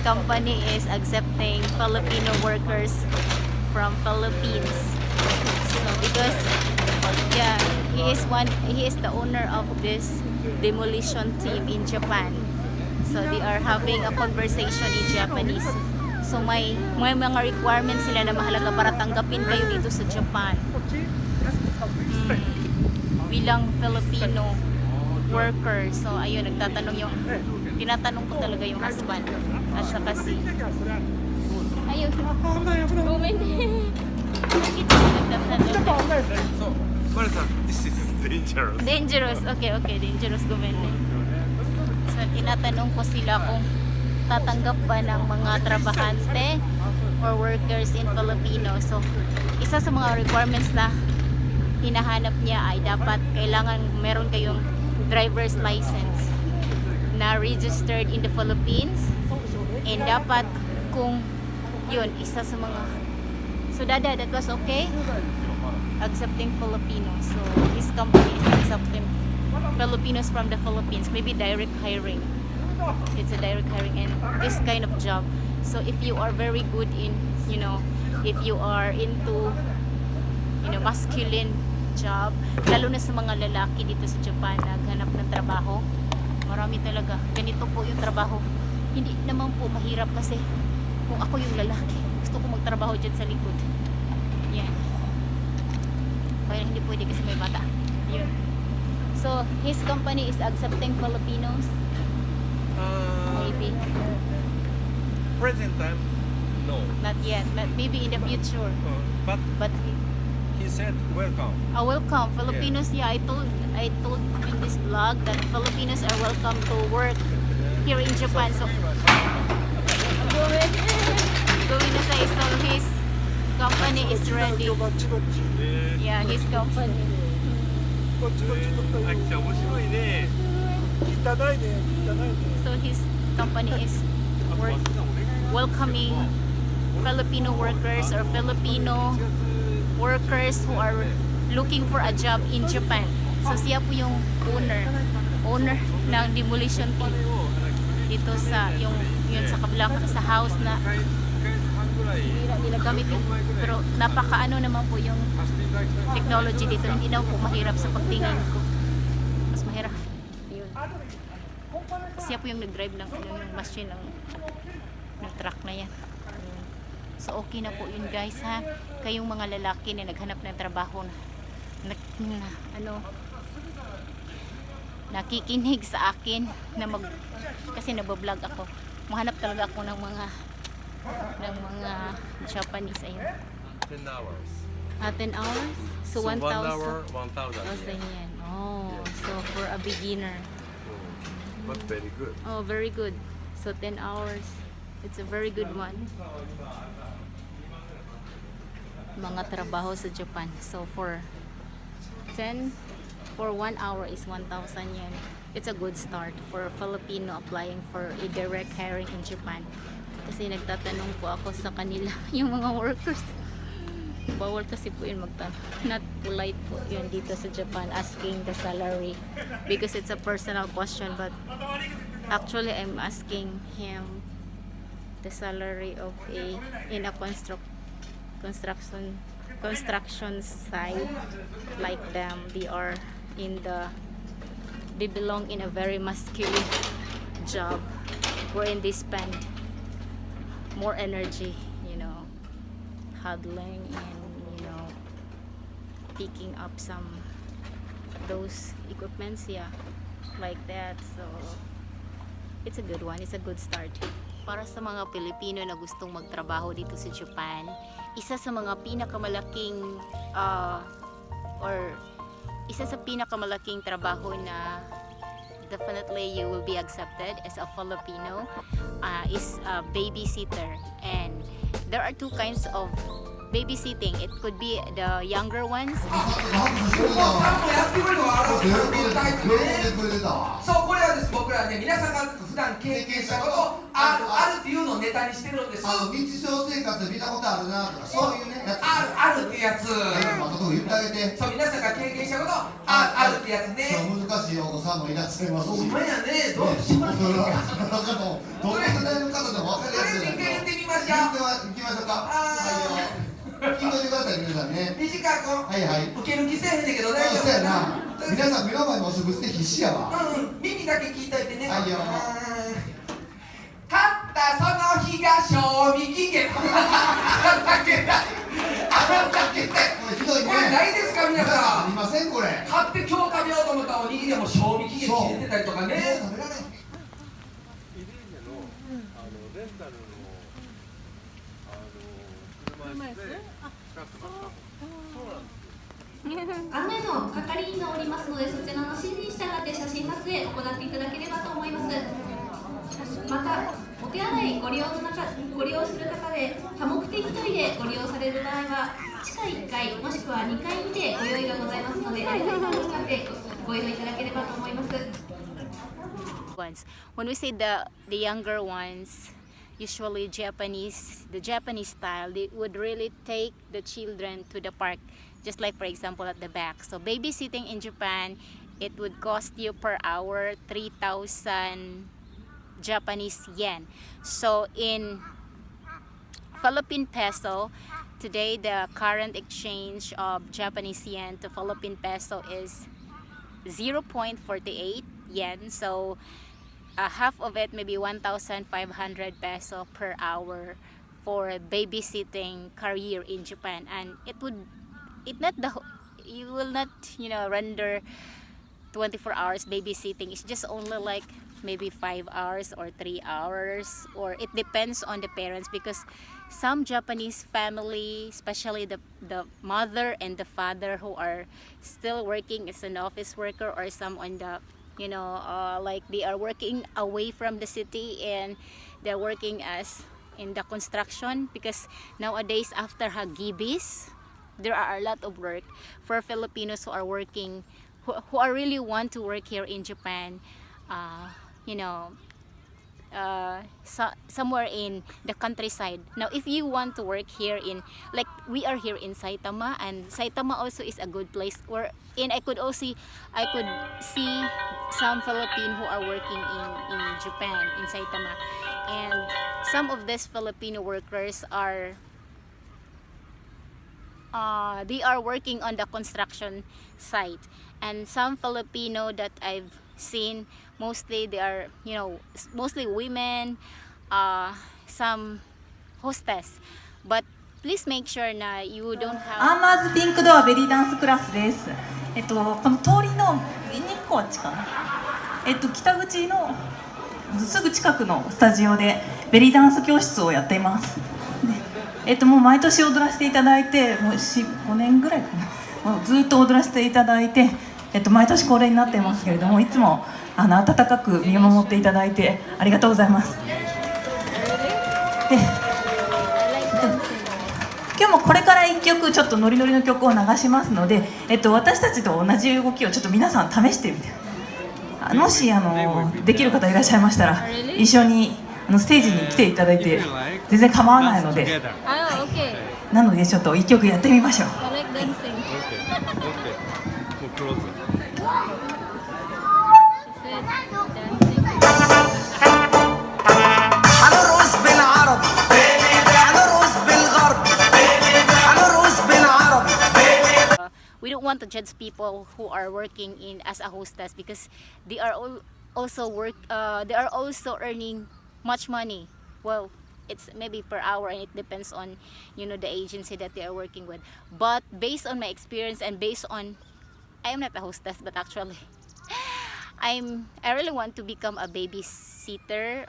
company is accepting Filipino workers from Philippines. So because yeah, he is the owner of this demolition team in Japan. So they are having a conversation in Japanese. So may mga requirements sila na mahalaga para tanggapin kayo dito sa Japan. Bilang Filipino worker. So ayun, tinatanong ko talaga yung husband at saka si ayun, woman. So, Mara-san, this is dangerous. Dangerous, okay, dangerous gumende. So tinatanong ko sila kung tatanggap ba ng mga trabahante or workers in Filipino. So isa sa mga requirements na hinahanap niya ay dapat kailangan meron kayong driver's license na registered in the Philippines, and dapat kung yun isa sa mga Dada, that was okay accepting Filipinos. So his company is accepting Filipinos from the Philippines, maybe direct hiring. It's a direct hiring and this kind of job. So if you are very good in, if you are into masculine job, lalo na sa mga lalaki dito sa Japan naghanap ng trabaho, marami talaga. Ganito po yung trabaho. Hindi naman po mahirap kasi kung ako yung lalaki, gusto ko magtrabaho dyan sa likod. Yan. Kaya hindi pwede kasi may bata. Yun. So, his company is accepting Filipinos? Maybe. Present time, no. Not yet. But maybe in the future. But he said welcome. Welcome. Filipinos, yeah, I told in this vlog that Filipinos are welcome to work here in Japan. So, going to say, so his company is ready. Yeah, his company. 秋田面白いね。汚いね。 So his company is welcoming Filipino workers or Filipino workers who are looking for a job in Japan. So siya po yung owner ng demolition team dito sa yun sa kabilang sa house na nila gamit yung, pero napakaano naman po yung technology dito, hindi na po mahirap sa pagtingin ko, mas mahirap yun. Siya po yung nag-drive ng yung machine ng truck na yan. So okay na po yun guys ha, kayong mga lalaki na naghanap ng trabaho nakikinig sa akin na kasi nabablog ako, mahanap talaga ako ng mga Japanese ayun. 10 hours. 10 hours? So 1,000. 1 hour, 1,000. Yan. Oh, so for a beginner. But very good. Oh, very good. So 10 hours. It's a very good one. Mga trabaho sa Japan. So for 1 hour is 1,000 yen. It's a good start for a Filipino applying for a direct hiring in Japan. Kasi nagtatanong po ako sa kanila, yung mga workers. Bawal kasi po yun magtanong. Not polite po yun dito sa Japan, asking the salary. Because it's a personal question. But actually, I'm asking him the salary of in a construction site like them. They belong in a very masculine job wherein they spend more energy, huddling and picking up those equipments, like that. So it's a good one, it's a good start para sa mga Pilipino na gustong magtrabaho dito sa Japan. Isa sa mga pinakamalaking isa sa pinakamalaking trabaho na definitely you will be accepted as a Filipino is a babysitter. And there are two kinds of babysitting. It could be the younger ones. そう、これはです、僕らね、皆さんが普段経験したことをあるっていうのをネタにしてるんです。日常生活で見たことあるなとか、そういうね、やつ。あるっていうやつ。そう言ってあげて。そう、皆さんが経験したこと、あるってやつね。難しいお子さんもいらっしゃいますし。ほんまやね、どうしますか。どの世代の方でも分かりやすい。それに言ってみましょう。行きましょうか。聞いといてください、皆さんね。短く。はいはい。受け抜きせえへんねんけど大丈夫。そうやな。皆さん目の前のお食事で必死やわ。耳だけ聞いといてね。はいよ。勝ったその日が賞味期限。あんだけない。あんだけない。ひどいね。これないですか皆さん。いませんこれ。買って今日食べようと思ったおにぎりでも賞味期限切れてたりとかね。イリーネのレンタルの車椅子で使ってましたもん。そうなんです。案内の係員がおりますので、そちらの指示に従って写真撮影を行っていただければと思います。また、お手洗いご利用する方で多目的トイレご利用される場合は、地下1階もしくは2階にてご用意がございますので、エレベーターを使ってご移動いただければと思います。When we say the younger ones, usually the Japanese style, they would really take the children to the park, just like for example at the back. So babysitting in Japan, it would cost you per hour 3,000 Japanese yen. So in Philippine peso, today the current exchange of Japanese yen to Philippine peso is 0.48 yen. So half of it, maybe 1,500 peso per hour for babysitting career in Japan, and you will not render 24 hours babysitting. It's just only like maybe 5 hours or 3 hours, or it depends on the parents, because some Japanese family, especially the mother and the father who are still working as an office worker, or some on the like they are working away from the city and they're working as in the construction, because nowadays after Hagibis there are a lot of work for Filipinos who are working, who are really want to work here in Japan, somewhere in the countryside. Now if you want to work here in, like we are here in Saitama, and Saitama also is a good place where I could see some Filipino who are working in Japan, in Saitama, and some of these Filipino workers are they are working on the construction site, and some Filipino that I've seen, mostly they are mostly women, some hostess, but please make sure na you don't have アーマーズピンクドアベリーダンスクラスです。この通りの2個あっちかな。北口のすぐ近くのスタジオでベリーダンス教室をやっています。で、もう毎年踊らせていただいて、もう5年ぐらいかな。もうずっと踊らせていただいて、毎年恒例になっていますけれども、いつも温かく見守っていただいてありがとうございます。で、今日もこれから1曲ちょっとノリノリの曲を流しますので、私たちと同じ動きをちょっと皆さん試してみて、もしできる方いらっしゃいましたら一緒にステージに来ていただいて全然構わないので、なのでちょっと1曲やってみましょう。We don't want to judge people who are working in as a hostess, because they are they are also earning much money. Well, it's maybe per hour, and it depends on the agency that they are working with. But based on my experience, and based on, I am not a hostess, but actually I really want to become a babysitter,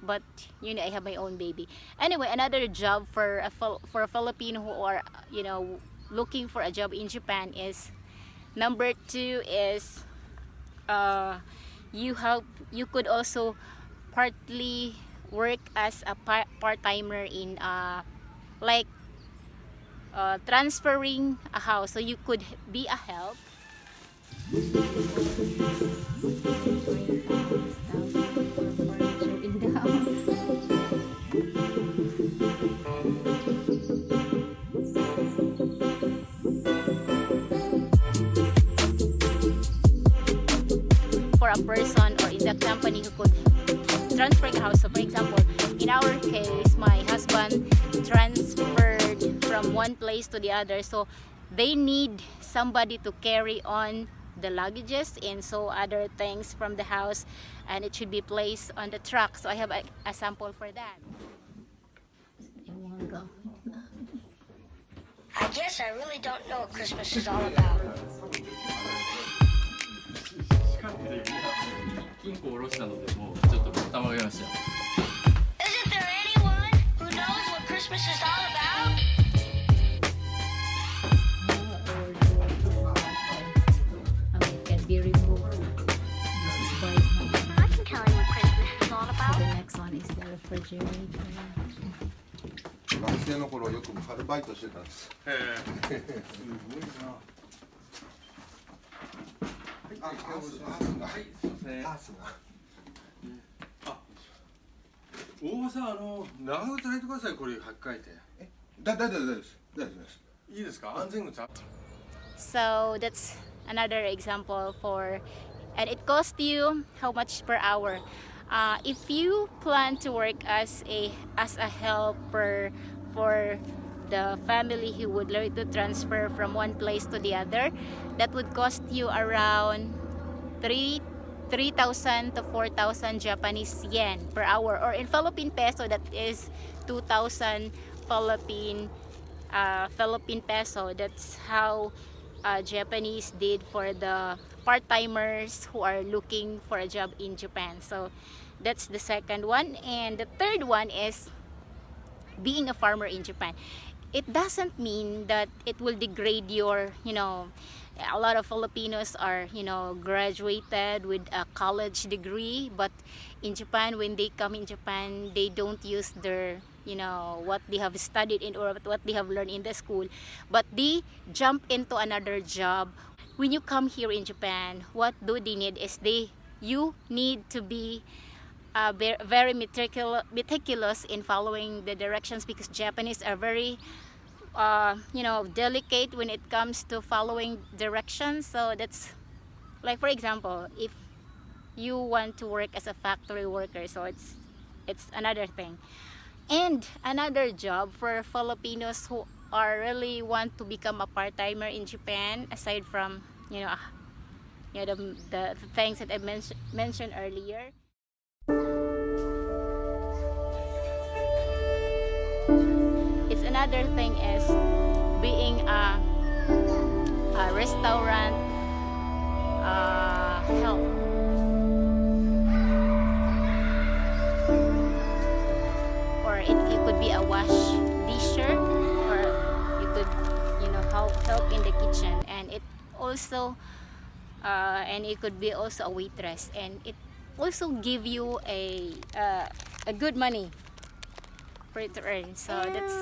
but I have my own baby. Anyway, another job for a Filipino who are looking for a job in Japan is, number 2 is you could also partly work as a part-timer in like transferring a house, so you could be a help. In the house. person or in the company who could transfer the house. So for example, in our case, my husband transferred from one place to the other, so they need somebody to carry on the luggages and so other things from the house, and it should be placed on the truck. So I have a sample for that. I guess I really don't know what Christmas is all about. 金庫を下ろしたので、もうちょっと頭がりました。 Isn't there anyone who knows what Christmas is all about? Can be removed by hand. I can tell you what Christmas is all about. The next one is the refrigerator. 学生の頃よくアルバイトしてたんです。あ、すいません。大場さん、長靴履いてください。これ履き替えて。大丈夫です。大丈夫です。いいですか？安全靴。 So that's another example for, and it costs you how much per hour. If you plan to work as a helper for the family who would like to transfer from one place to the other, that would cost you around 3,000 to 4,000 Japanese yen per hour, or in Philippine peso that is 2,000 Philippine peso. That's how Japanese did for the part-timers who are looking for a job in Japan. So that's the second one. And the third one is being a farmer in Japan. It doesn't mean that it will degrade your, a lot of Filipinos are, graduated with a college degree, but in Japan, when they come in Japan, they don't use their, what they have studied in or what they have learned in the school, but they jump into another job. When you come here in Japan, what do they need is you need to be very meticulous in following the directions, because Japanese are very delicate when it comes to following directions. So that's like, for example, if you want to work as a factory worker, so it's another thing. And another job for Filipinos who are really want to become a part-timer in Japan, aside from the things that I mentioned earlier. It's another thing is being a restaurant help, or it could be a wash disher, or you could help in the kitchen, and it also and it could be also a waitress, and it also give you a good money for it to earn. So that's